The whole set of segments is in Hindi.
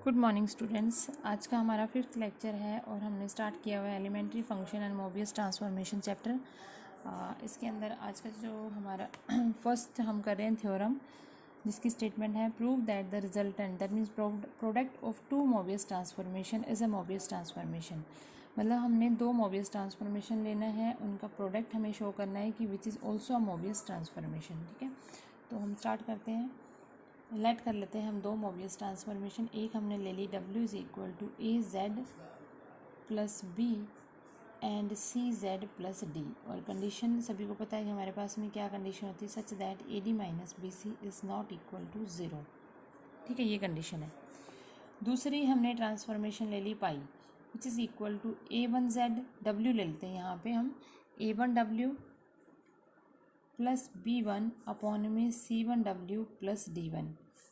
Good morning students. आज का हमारा 5th लेक्चर है और हमने स्टार्ट किया हुआ है elementary function and mobius transformation chapter. इसके अंदर आज का जो हमारा फर्स्ट हम कर रहे हैं थ्योरम, जिसकी स्टेटमेंट है prove that the resultant that means product of two Mobius transformation is a Mobius transformation. मतलब हमने दो मोबियस ट्रांसफॉर्मेशन लेना है, उनका प्रोडक्ट हमें शो करना है कि विच is also a Mobius transformation. ठीक है, तो हम स्टार्ट करते हैं। लेट कर लेते हैं हम दो मोबियस ट्रांसफॉर्मेशन। एक हमने ले ली W is equal to A Z plus b and c Z plus d, और कंडीशन सभी को पता है कि हमारे पास में क्या कंडीशन होती है, such that A D minus B C is not equal to zero. ठीक है, ये कंडीशन है। दूसरी हमने ट्रांसफॉर्मेशन ले ली pi which is equal to A one Z, W ले लेते हैं यहाँ पे हम, A one W plus B one upon में C one W plus D one.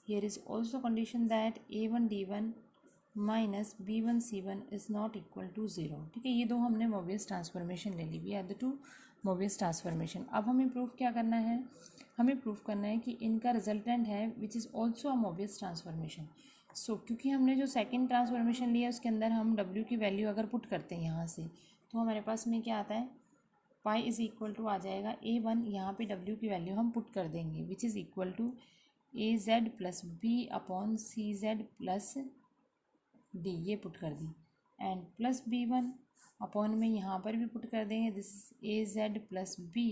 Here is also condition that A one D one minus B one C one is not equal to zero. ठीक है, ये दो हमने मोबियस ट्रांसफॉर्मेशन ले ली, we are the two Mobius transformation. अब हमें प्रूफ क्या करना है, हमें प्रूफ करना है कि इनका रिजल्टेंट है which is also a Mobius transformation. So क्योंकि हमने जो सेकेंड ट्रांसफॉर्मेशन लिया उसके अंदर हम डब्ल्यू की वैल्यू अगर पुट करते हैं यहाँ से, तो हमारे पास में क्या आता है, पाई इज़ इक्वल टू आ जाएगा ए वन, यहाँ पे डब्ल्यू की वैल्यू हम पुट कर देंगे which is equal to A Z plus B upon C Z plus D, ये पुट कर दी, and plus B one upon में यहाँ पर भी पुट कर देंगे, this A Z plus B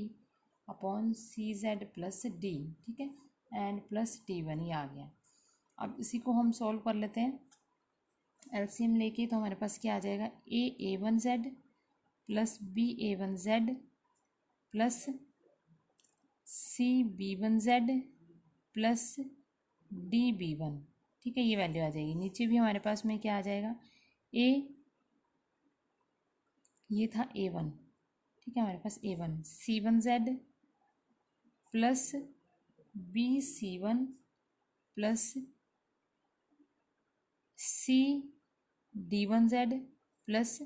upon C Z plus D. ठीक है, एंड प्लस डी वन, ये आ गया। अब इसी को हम सॉल्व कर लेते हैं एलसीएम लेके, तो हमारे पास क्या आ जाएगा, A one Z plus B A one Z plus C B one Z plus D B one. ठीक है, ये वैल्यू आ जाएगी। नीचे भी हमारे पास में क्या आ जाएगा, ए, ये था ए वन, ठीक है, हमारे पास A one C one Z plus B C one plus C D one Z plus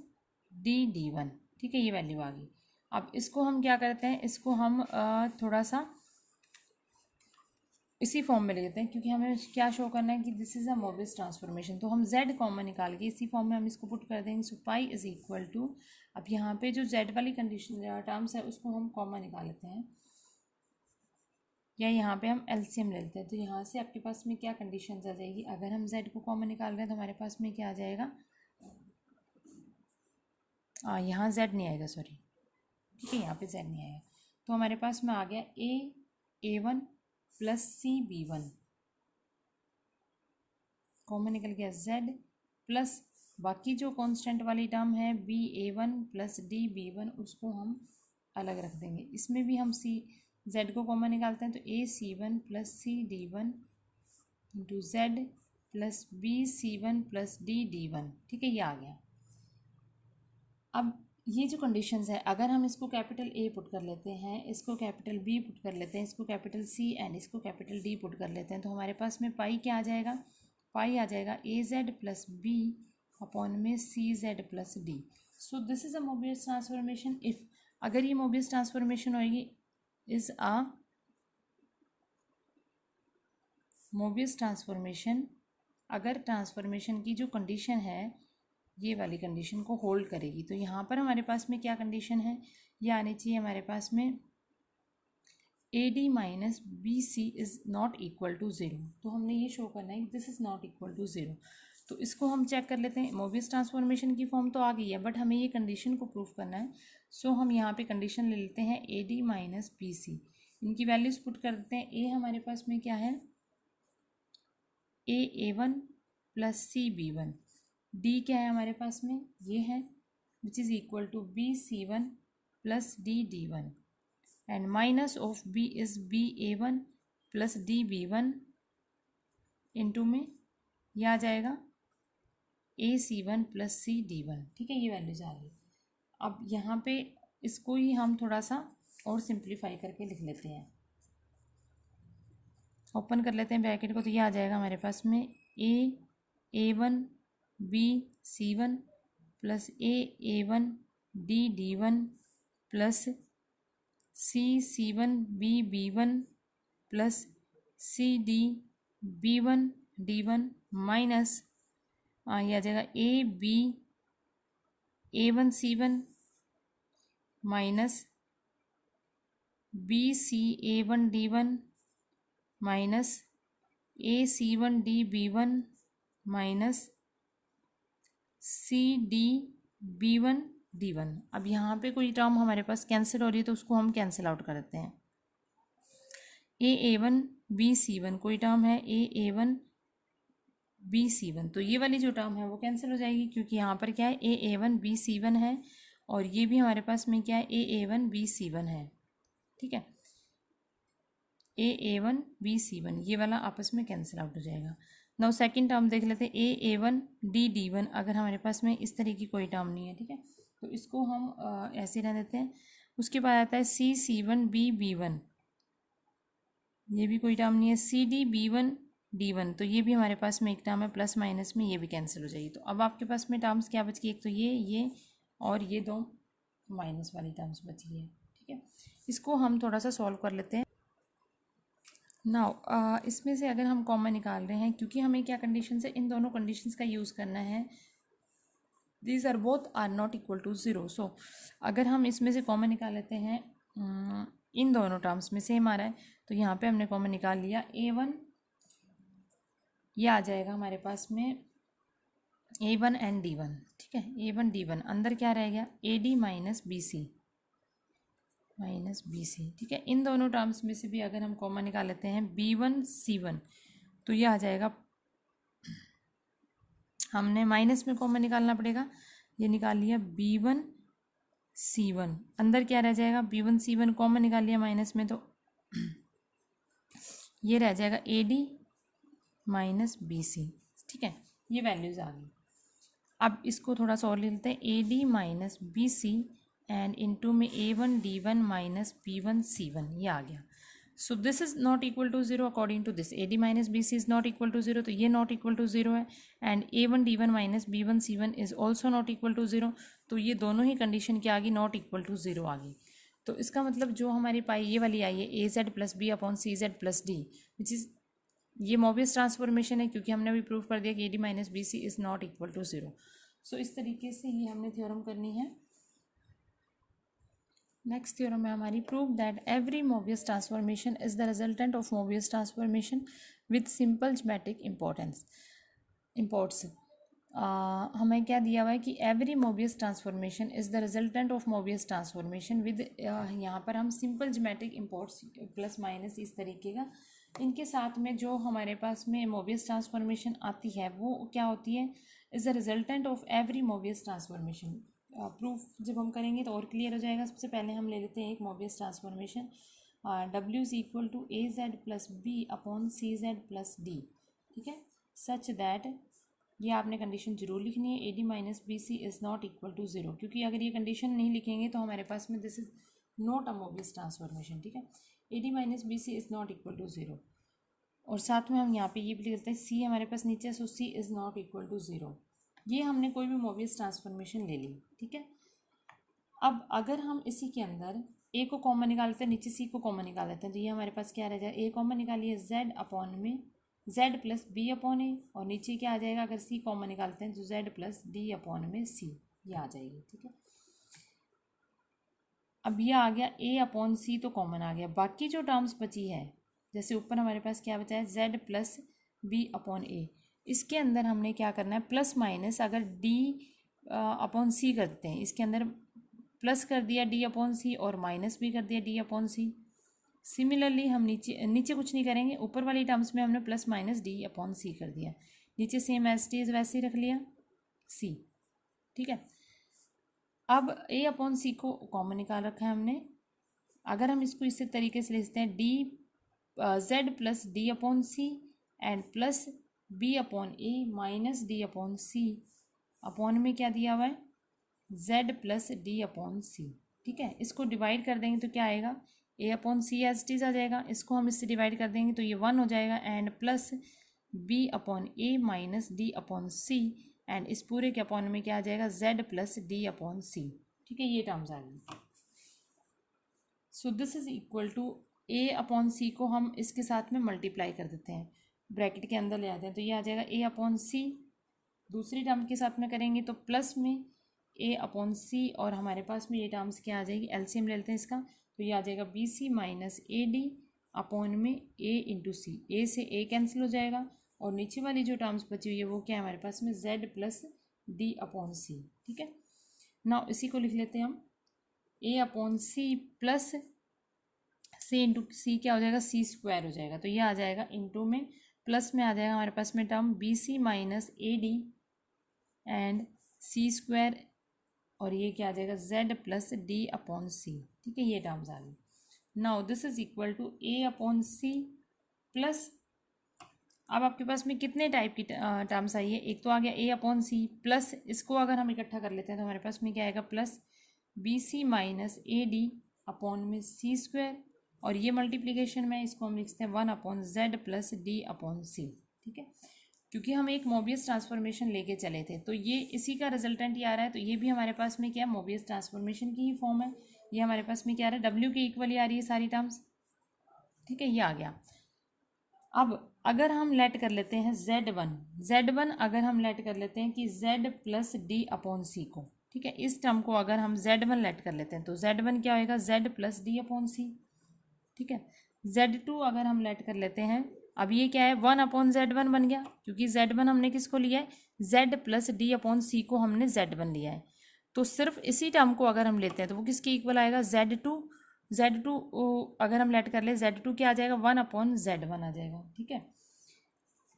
D D one. ठीक है, ये वैल्यू आ गई। अब इसको हम क्या करते हैं, इसको हम थोड़ा सा इसी फॉर्म में ले लेते हैं, क्योंकि हमें क्या शो करना है कि this is a Mobius transformation. तो हम z कॉमन निकाल के इसी फॉर्म में हम इसको पुट कर देंगे। सो पाई इज़ इक्वल टू, अब यहाँ पे जो z वाली कंडीशन टर्म्स है उसको हम कॉमन निकाल लेते हैं, या यहाँ पे हम एलसीएम ले लेते हैं। तो यहाँ से आपके पास में क्या कंडीशन आ जाएगी, अगर हम z को कॉमन निकाल रहे हैं तो हमारे पास में क्या आ जाएगा, यहाँ z नहीं आएगा, सॉरी, ठीक है, यहाँ पे z नहीं आएगा। तो हमारे पास में आ गया A one plus C B one, common निकल गया z प्लस बाकी जो कांस्टेंट वाली टर्म है B A one plus D B one, उसको हम अलग रख देंगे। इसमें भी हम सी z को कॉमन निकालते हैं, तो A C one plus C D one into Z plus B C one plus D D one. ठीक है, ये आ गया। अब ये जो कंडीशंस है, अगर हम इसको कैपिटल ए पुट कर लेते हैं, इसको कैपिटल बी पुट कर लेते हैं, इसको कैपिटल सी एंड इसको कैपिटल डी पुट कर लेते हैं, तो हमारे पास में पाई क्या आ जाएगा, पाई आ जाएगा A Z plus B upon में C Z plus D. So this is a Mobius transformation. If अगर ये मोबियस ट्रांसफॉर्मेशन होएगी, इज़ अ मोबियस ट्रांसफॉर्मेशन अगर ट्रांसफॉर्मेशन की जो कंडीशन है ये वाली कंडीशन को होल्ड करेगी। तो यहाँ पर हमारे पास में क्या कंडीशन है, ये आनी चाहिए हमारे पास में a D minus B C is not equal to zero. तो हमने ये शो करना है कि this is not equal to zero. तो इसको हम चेक कर लेते हैं। मोबियस ट्रांसफॉर्मेशन की फॉर्म तो आ गई है, बट हमें ये कंडीशन को प्रूफ करना है। सो हम यहाँ पे कंडीशन ले लेते हैं a D minus B c, इनकी वैल्यूज़ पुट कर देते हैं। ए हमारे पास में क्या है, A one plus C B one, D क्या है हमारे पास में, ये है which is equal to B C one plus D D one, and minus of B is B A one plus D B one into में यह आ जाएगा A C one plus C D one. ठीक है, ये वैल्यूज आ गई। अब यहाँ पे इसको ही हम थोड़ा सा और सिंप्लीफाई करके लिख लेते हैं, ओपन कर लेते हैं ब्रैकेट को, तो ये आ जाएगा हमारे पास में A one B C one plus A one D D one plus C one B one plus C D B one D one minus ये आ जाएगा A B A1C1 minus BC A1D1 minus AC1DB1 minus CDB1D1। अब यहाँ पे कोई टर्म हमारे पास कैंसिल हो रही है तो उसको हम कैंसिल आउट कर देते हैं। AA1BC1 कोई टर्म है AA1BC1, तो ये वाली जो टर्म है वो कैंसिल हो जाएगी क्योंकि यहाँ पर क्या है AA1BC1 है और ये भी हमारे पास में क्या है AA1BC1 है। ठीक है, AA1BC1 ये वाला आपस में कैंसिल आउट हो जाएगा। नाउ सेकंड टर्म देख लेते हैं AA1DD1। अगर हमारे पास में इस तरह की कोई टर्म नहीं है, ठीक है, तो इसको हम ऐसे रह देते हैं। उसके बाद आता है CC1BB1, ये भी कोई टर्म नहीं है। CDB1D1, तो ये भी हमारे पास में एक टर्म है प्लस माइनस में, ये भी कैंसिल हो जाएगी। तो अब आपके पास में टर्म्स क्या बच गई, एक तो ये और ये दो माइनस वाली टर्म्स बच गई है। ठीक है, इसको हम थोड़ा सा सॉल्व कर लेते हैं। नाउ इसमें से अगर हम कॉमन निकाल रहे हैं, क्योंकि हमें क्या कंडीशन है, इन दोनों कंडीशंस का यूज़ करना है। These are both are not equal to zero. So अगर हम इसमें से कॉमन निकाल लेते हैं, इन दोनों टर्म्स में सेम आ रहा है, तो यहाँ पे हमने कॉमन निकाल लिया A1, ये आ जाएगा हमारे पास में A1 एंड D1। ठीक है, A1 D1, अंदर क्या रह गया AD माइनस BC। ठीक है, इन दोनों टर्म्स में से भी अगर हम कॉमन निकाल लेते हैं B1C1, तो ये आ जाएगा, हमने माइनस में कॉमन निकालना पड़ेगा, ये निकाल लिया B1C1, अंदर क्या रह जाएगा B1C1 कॉमन निकाल लिया माइनस में, तो ये रह जाएगा AD माइनस BC। ठीक है, ये वैल्यूज़ आ गई। अब इसको थोड़ा सा और ले लेते हैं, AD minus BC and into में A1D1 माइनस B1C1, ये आ गया। So this is not equal to zero according to this. AD minus BC is not equal to zero, तो ये नॉट इक्वल टू ज़ीरो है। And A1D1 minus B1C1 is also not equal to zero, तो ये दोनों ही कंडीशन क्या आ गई, नॉट इक्वल टू ज़ीरो आ गई। तो इसका मतलब जो हमारी पाई ये वाली आई है AZ plus B upon CZ plus D, which is ये मोबियस ट्रांसफॉर्मेशन है, क्योंकि हमने अभी प्रूव कर दिया कि AD minus BC is not equal to zero. So इस तरीके से ये हमने थ्योरम करनी है। नेक्स्ट थ्योरम है हमारी, prove that every Mobius transformation is the resultant of Mobius transformation with simple geometric imports. हमें क्या दिया हुआ है कि every Mobius transformation is the resultant of Mobius transformation with, यहाँ पर हम simple geometric imports plus minus इस तरीके का, इनके साथ में जो हमारे पास में मोबियस ट्रांसफॉर्मेशन आती है वो क्या होती है, is the resultant of every Mobius transformation. Proof जब हम करेंगे तो और क्लियर हो जाएगा। सबसे पहले हम ले लेते हैं एक Mobius transformation, W is equal to AZ plus B upon CZ plus D। ठीक है, सच दैट, ये आपने कंडीशन जरूर लिखनी है, AD minus BC is not equal to zero, क्योंकि अगर ये कंडीशन नहीं लिखेंगे तो हमारे पास में this is not a Mobius transformation. ठीक है, AD minus BC is not equal to zero, और साथ में हम यहाँ पे ये भी लिख देते हैं C हमारे पास नीचे, so C is not equal to zero. ये हमने कोई भी मोबियस ट्रांसफॉर्मेशन ले ली। ठीक है, अब अगर हम इसी के अंदर A को कॉमन निकालते हैं, नीचे C को कॉमन निकाल लेते हैं, तो ये हमारे पास क्या रह जाएगा, A कॉमन निकालिए Z अपॉन में Z plus B upon A, और नीचे क्या आ जाएगा, अगर C कॉमन निकालते हैं तो Z प्लस D अपॉन में C, ये आ जाएगी। ठीक है, अब ये आ गया A अपॉन C तो कॉमन आ गया, बाकी जो टर्म्स बची है, जैसे ऊपर हमारे पास क्या बचा है Z plus B upon A, इसके अंदर हमने क्या करना है, प्लस माइनस अगर D अपॉन C करते हैं, इसके अंदर प्लस कर दिया D अपॉन C और माइनस भी कर दिया D अपॉन C। सिमिलरली हम नीचे कुछ नहीं करेंगे, ऊपर वाली टर्म्स में हमने plus minus D upon C कर दिया, नीचे सेम एज टी इज वैसे ही रख लिया C। ठीक है, अब A अपॉन C को कॉमन निकाल रखा है हमने। अगर हम इसको इसी तरीके से लिखते हैं, Z plus D upon C and plus B upon A minus D upon C, upon में क्या दिया हुआ है, Z plus D upon C। ठीक है, इसको डिवाइड कर देंगे तो क्या आएगा, A upon C as it is आ जाएगा, इसको हम इससे डिवाइड कर देंगे तो ये 1 हो जाएगा, and plus B upon A minus D upon C, and इस पूरे के अपॉन में क्या आ जाएगा, Z plus D upon C। ठीक है, ये टर्म्स आ गई। So this is equal to A upon C को हम इसके साथ में मल्टीप्लाई कर देते हैं, ब्रैकेट के अंदर ले आते हैं, तो ये आ जाएगा A अपॉन C दूसरी टर्म के साथ में करेंगे तो प्लस में ए अपॉन सी, और हमारे पास में ये टर्म्स क्या आ जाएगी, एलसीएम ले लेते हैं इसका, तो ये आ जाएगा b c minus a d upon में ए इंटू सी। ए से ए कैंसिल हो जाएगा और नीचे वाली जो टर्म्स बची हुई है वो क्या है हमारे पास में, जेड प्लस डी अपॉन सी। ठीक है, ना इसी को लिख लेते हैं हम, ए अपॉन सी प्लस सी इंटू सी क्या हो जाएगा, सी स्क्वायर हो जाएगा। तो ये आ जाएगा इंटू में प्लस में आ जाएगा हमारे पास में term b c minus a d and c square, और ये क्या आ जाएगा, जेड प्लस डी अपॉन सी। ठीक है, ये टर्म्स आ गई। Now this is equal to a upon c plus, अब आपके पास में कितने टाइप की टर्म्स आई है, एक तो आ गया ए अपॉन सी प्लस, इसको अगर हम इकट्ठा कर लेते हैं तो हमारे पास में क्या आएगा, plus B c minus a d upon में सी स्क्वायर, और ये मल्टीप्लीकेशन में इसको हम लिखते हैं 1 upon Z plus D upon सी। ठीक है, क्योंकि हम एक मोबियस ट्रांसफॉर्मेशन लेके चले थे तो ये इसी का रिजल्टेंट ही आ रहा है, तो ये भी हमारे पास में क्या है, मोबियस ट्रांसफॉर्मेशन की ही फॉर्म है। ये हमारे पास में क्या आ रहा है, डब्ल्यू के इक्वल ही आ रही है सारी टर्म्स। ठीक है, ये आ गया। अब अगर हम लेट कर लेते हैं Z1 अगर हम लेट कर लेते हैं कि Z प्लस डी अपॉन सी को, ठीक है, इस टर्म को अगर हम Z1 लेट कर लेते हैं तो Z1 क्या होएगा, Z प्लस डी अपॉन सी। ठीक है, Z2 अगर हम लेट कर लेते हैं, अब ये क्या है, 1 अपॉन Z1 बन गया, क्योंकि Z1 हमने किसको लिया है, Z प्लस डी अपॉन सी को हमने Z1 लिया है। तो सिर्फ इसी टर्म को अगर हम लेते हैं तो वो किसके इक्वल आएगा, Z2 अगर हम लेट कर ले Z2 क्या आ जाएगा, 1 अपॉन Z1 आ जाएगा। ठीक है,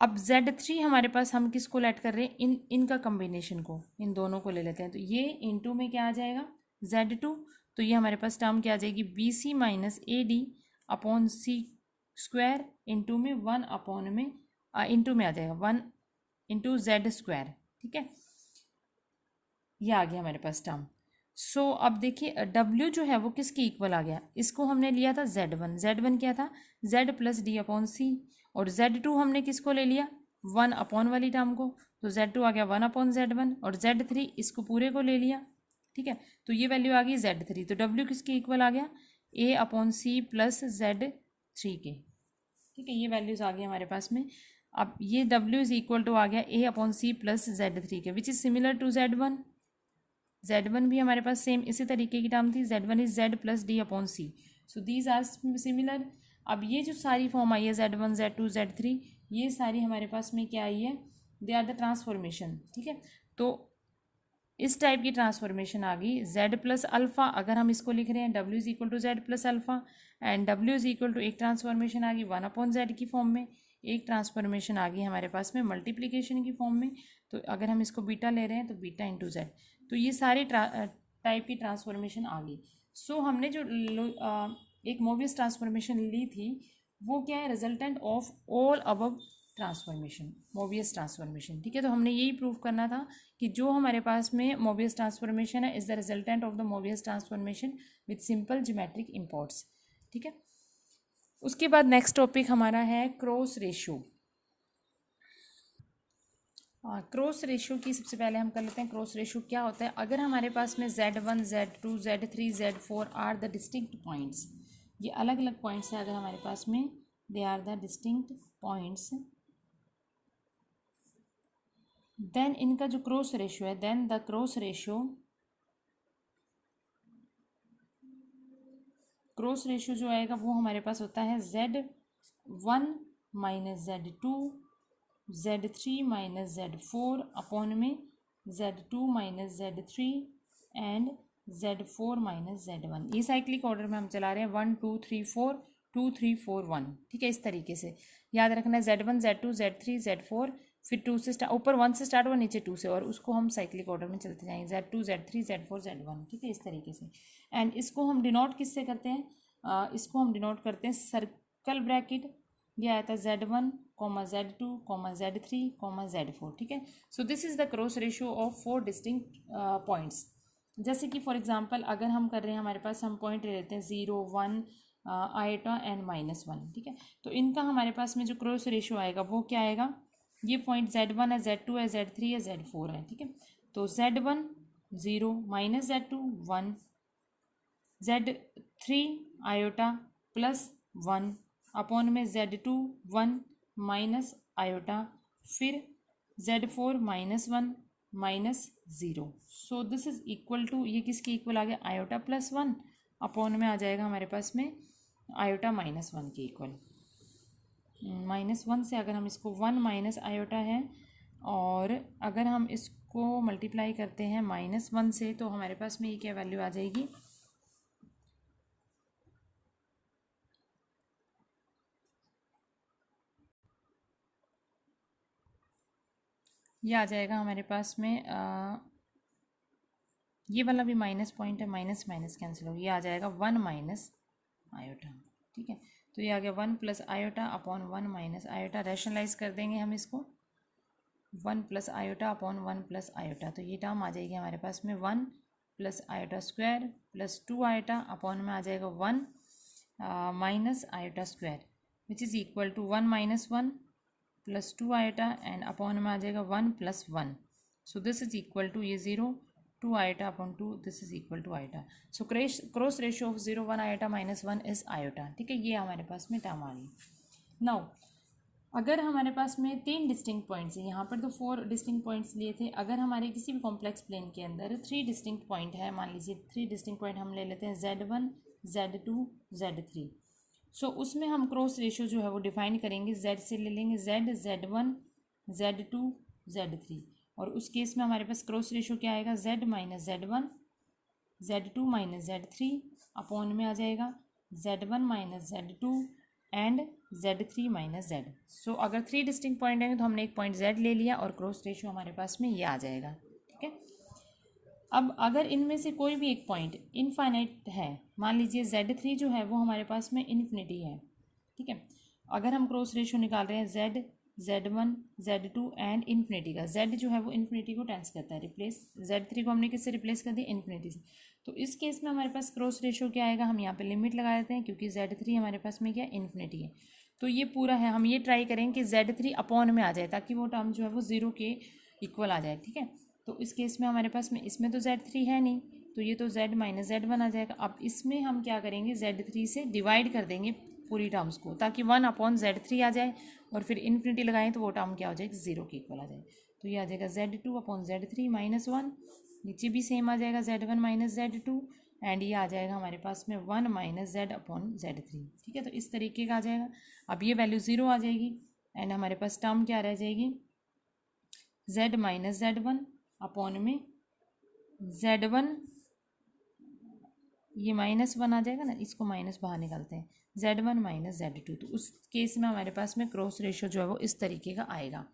अब Z3 हमारे पास हम किसको लेट कर रहे हैं, इनका कम्बिनेशन को, इन दोनों को ले लेते हैं, तो ये इंटू में क्या आ जाएगा, Z2, तो ये हमारे पास टर्म क्या आ जाएगी, b c minus a d upon c square into में 1 अपॉन में इंटू में आ जाएगा 1 इंटू जेड स्क्वायर। ठीक है, ये आ गया हमारे पास टर्म। सो अब देखिए W जो है वो किसके इक्वल आ गया, इसको हमने लिया था Z1 क्या था, Z प्लस डी अपॉन सी, और Z2 हमने किसको ले लिया, 1 अपॉन वाली टर्म को, तो Z2 आ गया 1 अपॉन Z1, और Z3 इसको पूरे को ले लिया। ठीक है, तो ये वैल्यू आ गई Z3, तो W किसके इक्वल आ गया, A upon c plus Z3 के। ठीक है, ये वैल्यूज आ गई हमारे पास में। अब ये W इज इक्वल टू आ गया A upon c plus Z3 के, which is similar to Z1 भी हमारे पास सेम इसी तरीके की टर्म थी, Z1 is Z plus D upon c, so these are similar. अब ये जो सारी फॉर्म आई है Z1 Z2 Z3, ये सारी हमारे पास में क्या आई है, दे आर द ट्रांसफॉर्मेशन। ठीक है, तो इस टाइप की ट्रांसफॉर्मेशन आ गई, Z प्लस अल्फ़ा अगर हम इसको लिख रहे हैं W is equal to Z plus alpha, and W is equal to एक ट्रांसफॉर्मेशन आ गई 1 अपॉन Z की फॉर्म में, एक ट्रांसफॉर्मेशन आ गई हमारे पास में मल्टीप्लिकेशन की फॉर्म में, तो अगर हम इसको बीटा ले रहे हैं तो बीटा इंटू Z, तो ये सारे टाइप की ट्रांसफॉर्मेशन आ गई। सो हमने जो एक मोबियस ट्रांसफॉर्मेशन ली थी वो क्या है, resultant of all above transformation, Mobius transformation. ठीक है, तो हमने यही प्रूव करना था कि जो हमारे पास में मोबियस ट्रांसफॉर्मेशन है is the resultant of the Mobius transformation with simple geometric imports. ठीक है, उसके बाद नेक्स्ट टॉपिक हमारा है क्रॉस रेशियो। क्रॉस रेशियो की सबसे पहले हम कर लेते हैं, क्रॉस रेशियो क्या होता है। अगर हमारे पास में Z1 Z2 Z3 Z4 are the distinct points, ये अलग अलग पॉइंट्स हैं, अगर हमारे पास में they are the distinct points, then इनका जो क्रॉस रेशियो है, देन द क्रॉस रेशियो जो आएगा वो हमारे पास होता है Z1 minus Z2 Z3 minus Z4 upon में Z2 minus Z3 and Z4 minus Z1। ये साइक्लिक ऑर्डर में हम चला रहे हैं 1 2 3 4 2 3 4 1। ठीक है, इस तरीके से याद रखना है, Z1 Z2 Z3 Z4, फिर 2 से ऊपर 1 से स्टार्ट हुआ, नीचे 2 से, और उसको हम साइक्लिक ऑर्डर में चलते जाएंगे Z2 Z3 Z4 Z1। ठीक है, इस तरीके से। एंड इसको हम डिनोट किससे करते हैं, इसको हम डिनोट करते हैं सर्कल ब्रैकेट, ये आया था Z1 Z2 Z3 Z4। ठीक है, सो this is the cross ratio of 4 distinct points. जैसे कि फॉर एग्जांपल अगर हम कर रहे हैं, हमारे पास हम पॉइंट ले लेते हैं 0 1 आइटा एंड -1। ठीक है, तो इनका हमारे पास में जो क्रॉस रेशियो आएगा वो क्या आएगा, ये पॉइंट Z1 है, Z2 है, Z3 है, Z4 है। ठीक है, तो Z1 0 minus Z2 1, Z3 iota plus 1 upon में Z2 1 माइनस आयोटा, फिर Z4 -1 -0। So this is equal to, ये किसके इक्वल आ गया, आयोटा +1 अपॉन में आ जाएगा हमारे पास में आयोटा -1 के इक्वल। -1 से अगर हम इसको 1 माइनस आयोटा है, और अगर हम इसको मल्टीप्लाई करते हैं -1 से, तो हमारे पास में ये क्या वैल्यू आ जाएगी, ये आ जाएगा हमारे पास में ये वाला भी माइनस पॉइंट है, माइनस माइनस कैंसिल हो, ये आ जाएगा 1 माइनस आयोटा। ठीक है, तो ये आ गया 1 plus iota upon 1 minus iota. Rationalize कर देंगे हम इसको, 1 plus iota upon 1 plus iota, तो ये टर्म आ जाएगी हमारे पास में 1 plus iota square plus 2 iota upon में आ जाएगा 1 minus iota square, which is equal to 1 minus 1 plus 2 iota and upon में आ जाएगा 1 plus 1। So this is equal to, ये 0 2 iota upon 2, this is equal to iota. So cross ratio of 0 1 iota -1 is iota. ठीक है, ये हमारे पास में टर्म आ गई। नाउ अगर हमारे पास में 3 डिस्टिंक्ट पॉइंट्स हैं, यहाँ पर तो 4 डिस्टिंक्ट पॉइंट्स लिए थे, अगर हमारे किसी भी कॉम्प्लेक्स प्लेन के अंदर 3 डिस्टिंक्ट पॉइंट है, मान लीजिए 3 डिस्टिंक्ट पॉइंट हम ले लेते हैं Z1 Z2 Z3। सो उसमें हम क्रॉस रेशियो जो है वो डिफाइन करेंगे, Z से ले लेंगे Z, Z1 Z2 Z3, और उस केस में हमारे पास क्रॉस रेशियो क्या आएगा, Z minus Z1 Z2 minus Z3 upon में आ जाएगा Z1 minus Z2 and Z3 minus Z। सो अगर 3 डिस्टिंक्ट पॉइंट हैं तो हमने एक पॉइंट Z ले लिया और क्रॉस रेशियो हमारे पास में ये आ जाएगा। ठीक है, अब अगर इनमें से कोई भी एक पॉइंट इनफाइनाइट है, मान लीजिए Z3 जो है वो हमारे पास में इन्फिनिटी है। ठीक है, अगर हम क्रॉस रेशियो निकाल रहे हैं Z, Z1 Z2 and infinity का, Z जो है वो इन्फिनिटी को टेंस करता है, रिप्लेस Z3 को हमने किससे रिप्लेस कर दिया, इन्फिनिटी से। तो इस केस में हमारे पास क्रॉस रेशियो क्या आएगा, हम यहाँ पे लिमिट लगा देते हैं क्योंकि Z3 हमारे पास में क्या इन्फिनिटी है। तो ये पूरा है, हम ये ट्राई करेंगे कि Z3 अपॉन में आ जाए ताकि वो टर्म जो है वो 0 के इक्वल आ जाए। ठीक है, तो इस केस में हमारे पास में, इसमें तो Z3 है नहीं, तो ये तो Z माइनस Z1 आ जाएगा। अब इसमें हम क्या करेंगे, Z3 से डिवाइड कर देंगे पूरी टर्म्स को ताकि 1 अपॉन Z3 आ जाए, और फिर इन्फिनिटी लगाएं तो वो टर्म क्या हो जाएगा, 0 के इक्वल आ जाए। तो ये आ जाएगा Z2 अपॉन Z3 -1, नीचे भी सेम आ जाएगा Z1 माइनस Z2, एंड ये आ जाएगा हमारे पास में 1 माइनस Z अपॉन Z3। ठीक है, तो इस तरीके का आ जाएगा। अब ये वैल्यू 0 आ जाएगी एंड हमारे पास टर्म क्या रह जाएगी, Z माइनस Z1 अपॉन में Z1, ये -1 आ जाएगा ना, इसको माइनस बाहर निकालते हैं, Z1 माइनस Z2। तो उस केस में हमारे पास में क्रॉस रेशियो जो है वो इस तरीके का आएगा।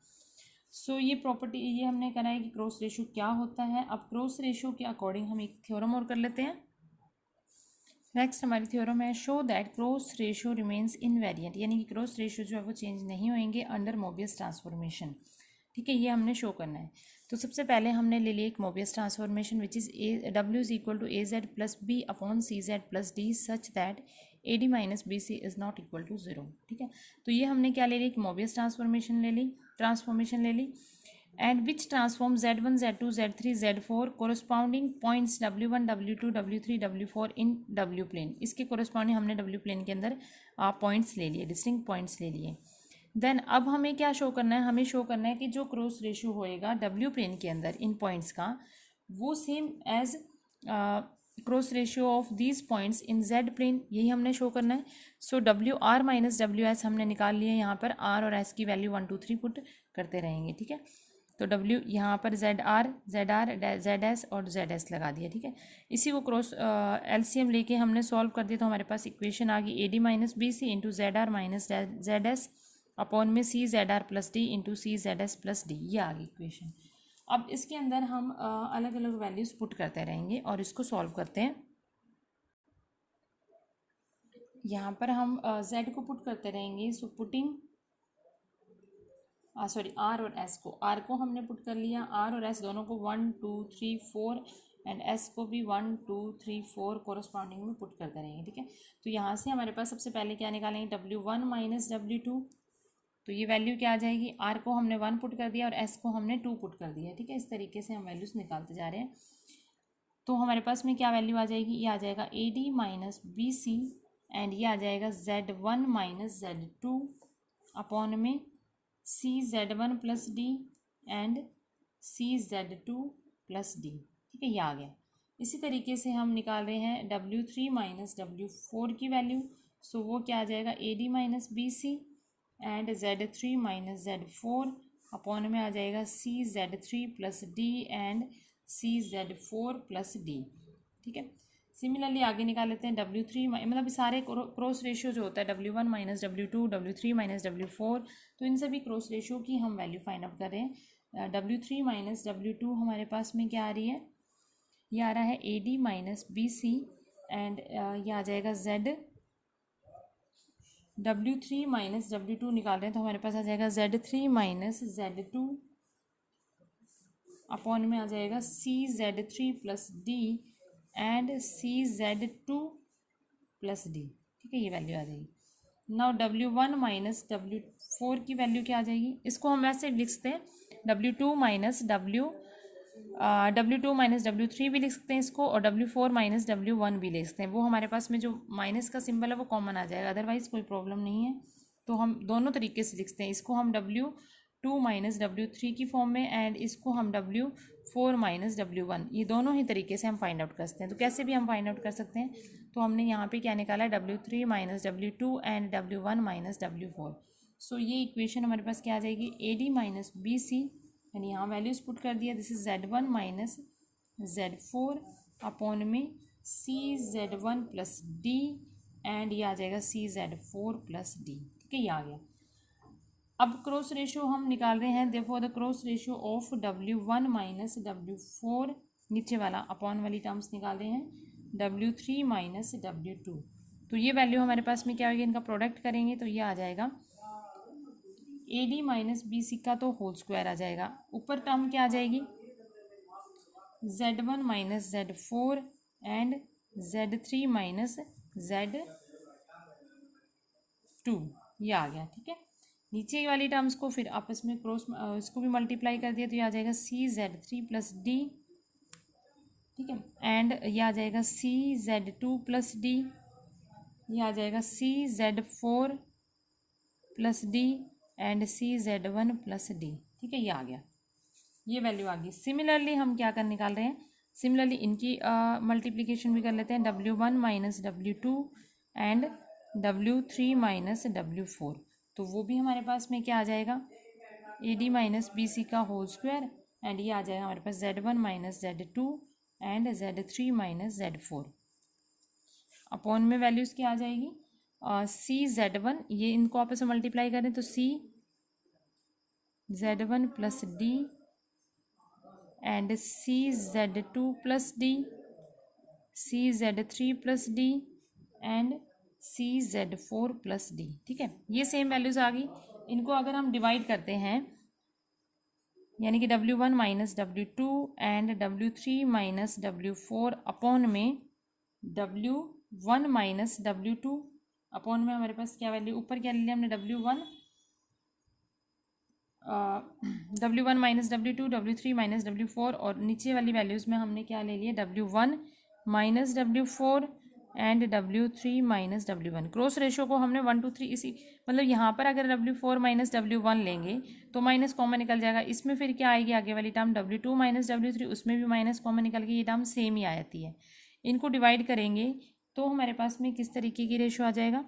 सो ये प्रॉपर्टी, ये हमने करा है कि क्रॉस रेशियो क्या होता है। अब क्रॉस रेशियो के अकॉर्डिंग हम एक थ्योरम और कर लेते हैं। नेक्स्ट हमारी थ्योरम है, show that cross ratio remains invariant, यानी कि क्रॉस रेशियो जो है वो चेंज नहीं होंगे अंडर मोबियस ट्रांसफॉर्मेशन। ठीक है, ये हमने शो करना है। तो सबसे पहले हमने ले लिया एक Mobius transformation which is W is equal to AZ plus B upon CZ plus D such that AD minus BC is not equal to 0। ठीक है, तो ये हमने क्या ले ली, एक मोबियस ट्रांसफॉर्मेशन ले ली and which transform Z1 Z2 Z3 Z4 corresponding points W1 W2 W3 W4 in W plane. इसके कोरस्पॉन्डिंग हमने W प्लेन के अंदर पॉइंट्स ले लिए, डिस्टिंक्ट पॉइंट्स ले लिए। देन अब हमें क्या शो करना है, हमें शो करना है कि जो क्रॉस रेशियो होएगा W प्लेन के अंदर इन पॉइंट्स का, वो same as cross ratio of these points in Z plane, यही हमने शो करना है। सो WR माइनस WS हमने निकाल लिया, यहाँ पर R और S की वैल्यू 1 2 3 पुट करते रहेंगे। ठीक है, तो W यहाँ पर ZR ZS और ZS लगा दिया। ठीक है, इसी को क्रॉस LCM लेके हमने सॉल्व कर दिया, तो हमारे पास इक्वेशन आ गई AD minus BC into ZR minus ZS upon में CZR plus D into CZS plus D, ये आ गई इक्वेशन। अब इसके अंदर हम अलग अलग वैल्यूज पुट करते रहेंगे और इसको सॉल्व करते हैं। यहाँ पर हम Z को पुट करते रहेंगे, सो पुटिंग सॉरी R और S को, R को हमने पुट कर लिया, R और S दोनों को 1 2 3 4 एंड S को भी 1 2 3 4 कोरस्पॉन्डिंग में पुट करते रहेंगे। ठीक है, तो यहाँ से हमारे पास सबसे पहले क्या निकालेंगे, W1 माइनस W2, तो ये वैल्यू क्या आ जाएगी, R को हमने 1 पुट कर दिया और S को हमने 2 पुट कर दिया। ठीक है, इस तरीके से हम वैल्यूज निकालते जा रहे हैं। तो हमारे पास में क्या वैल्यू आ जाएगी, ये आ जाएगा AD माइनस BC एंड ये आ जाएगा Z1 माइनस Z2 अपॉन में CZ1 plus D and CZ2 plus D। ठीक है, ये आ गया। इसी तरीके से हम निकाल रहे हैं W3 माइनस W4 की वैल्यू। सो वो क्या आ जाएगा, AD minus BC and Z3 minus Z4 upon में आ जाएगा CZ3 plus D and CZ4 plus D। ठीक है, सिमिलरली आगे निकाल लेते हैं W3 मतलब सारे क्रॉस रेशियो जो होता है W1 minus W2, W3 minus W4, तो इन सभी क्रॉस रेशियो की हम वैल्यू फाइंड आउट कर रहे हैं। W3 माइनस W2 हमारे पास में क्या आ रही है, ये आ रहा है AD माइनस BC एंड ये आ जाएगा Z। W3 माइनस W2 निकाल रहे हैं तो हमारे पास आ जाएगा Z3 माइनस Z2 अपॉन में आ जाएगा CZ3 plus D and CZ2 plus D। ठीक है, ये वैल्यू आ जाएगी। नाउ W1 माइनस W4 की वैल्यू क्या आ जाएगी, इसको हम ऐसे लिखते हैं W2 minus W2 minus W3 भी लिख सकते हैं इसको, और W4 माइनस W1 भी लिख सकते हैं। वो हमारे पास में जो माइनस का सिंबल है वो कॉमन आ जाएगा, अदरवाइज कोई प्रॉब्लम नहीं है। तो हम दोनों तरीके से लिखते हैं, इसको हम W2 माइनस W3 की फॉर्म में एंड इसको हम W4 माइनस W1, ये दोनों ही तरीके से हम फाइंड आउट कर सकते हैं। तो कैसे भी हम फाइंड आउट कर सकते हैं, तो हमने यहाँ पे क्या निकाला है W3 minus W2 and W1 minus W4। सो ये इक्वेशन हमारे पास क्या आ जाएगी, AD माइनस BC यानी यहाँ वैल्यूज पुट कर दिया, this is Z1 minus Z4 upon में CZ1 प्लस D एंड ये आ जाएगा CZ4 प्लस D। ठीक है, ये आ गया। अब क्रॉस रेशियो हम निकाल रहे हैं, therefore the cross ratio of W1 minus W4, नीचे वाला अपॉन वाली टर्म्स निकाल रहे हैं W3 माइनस W2। तो ये वैल्यू हमारे पास में क्या होगी, इनका प्रोडक्ट करेंगे तो ये आ जाएगा AD माइनस BC का तो होल स्क्वायर आ जाएगा, ऊपर टर्म क्या आ जाएगी Z1 minus Z4 and Z3 minus Z2, ये आ गया। ठीक है, नीचे वाली टर्म्स को फिर आपस में क्रॉस इसको भी मल्टीप्लाई कर दिया तो ये आ जाएगा CZ3 प्लस D। ठीक है, एंड ये आ जाएगा CZ2 प्लस D, ये आ जाएगा CZ4 plus D and CZ1 plus D। ठीक है, ये आ गया, ये वैल्यू आ गई। सिमिलरली हम क्या कर निकाल रहे हैं, सिमिलरली इनकी मल्टीप्लिकेशन भी कर लेते हैं, W1 minus W2 and W3 minus W4। तो वो भी हमारे पास में क्या आ जाएगा, AD माइनस BC का होल स्क्वायर एंड ये आ जाएगा हमारे पास Z1 minus Z2 and Z3 minus Z4 upon में वैल्यूज़ क्या आ जाएगी, CZ1, ये इनको आपस में मल्टीप्लाई करें तो CZ1 plus D and CZ2 plus D, CZ3 plus D and CZ4 plus D। ठीक है, ये सेम वैल्यूज़ आ गई। इनको अगर हम डिवाइड करते हैं यानी कि W1 minus W2 and W3 minus W4 upon में W1 माइनस W2 अपॉन में हमारे पास क्या वैल्यू, ऊपर क्या ले लिया हमने W1 minus W2, W3 minus W4 और नीचे वाली वैल्यूज़ में हमने क्या ले लिया W1 minus W4 and W3 minus W1। Cross ratio को हमने 1 2 3 इसी मतलब यहाँ पर अगर W4 माइनस W1 लेंगे तो माइनस कॉमन निकल जाएगा, इसमें फिर क्या आएगी आगे वाली टर्म W2 माइनस W3, उसमें भी माइनस कॉमन निकल के ये टर्म सेम ही आ जाती है। इनको डिवाइड करेंगे तो हमारे पास में किस तरीके की रेशियो आ जाएगा,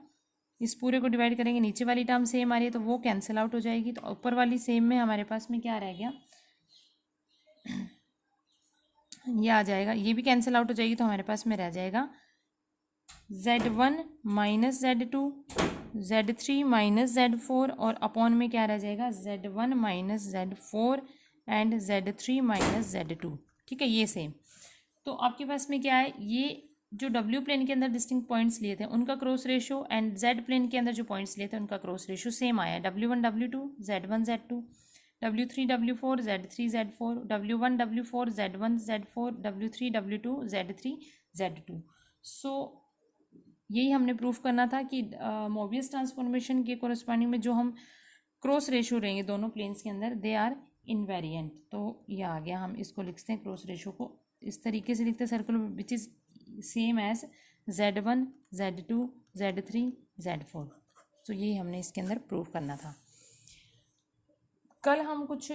इस पूरे को डिवाइड करेंगे, नीचे वाली टर्म सेम आ रही है तो वो कैंसिल आउट हो जाएगी, तो ऊपर वाली सेम में हमारे पास में क्या रह गया, ये आ जाएगा, ये भी कैंसिल आउट हो जाएगी तो हमारे पास में रह जाएगा Z1 minus Z2, Z3 minus Z4 और अपॉन में क्या रह जाएगा Z1 minus Z4 and Z3 minus Z2। ठीक है, ये सेम। तो आपके पास में क्या है, ये जो W प्लेन के अंदर डिस्टिंक्ट पॉइंट्स लिए थे उनका cross ratio and Z plane के अंदर जो पॉइंट्स लिए थे उनका क्रॉस रेशियो सेम आया, W1 W2 Z1 Z2, W3 W4 Z3 Z4, W1 W4 Z1 Z4, W3 W2 Z3 Z2। सो यही हमने प्रूफ करना था कि मोबियस ट्रांसफॉर्मेशन के कोरस्पॉन्डिंग में जो हम क्रॉस रेशियो रहेंगे दोनों प्लेन्स के अंदर दे आर इनवेरिएंट। तो ये आ गया, हम इसको लिखते हैं क्रॉस रेशियो को इस तरीके से लिखते हैं circular which is same as Z1 Z2 Z3 Z4। तो ये हमने इसके अंदर प्रूव करना था। कल हम कुछ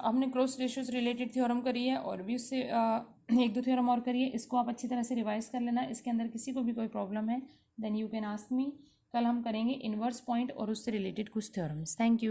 हमने क्रॉस रेशियो से रिलेटेड थ्योरम करी है और भी उससे एक दो थ्योरम और करिए। इसको आप अच्छी तरह से रिवाइज कर लेना। इसके अंदर किसी को भी कोई प्रॉब्लम है then you can ask me. कल हम करेंगे इन्वर्स पॉइंट और उससे रिलेटेड कुछ थ्योरम्स। Thank you.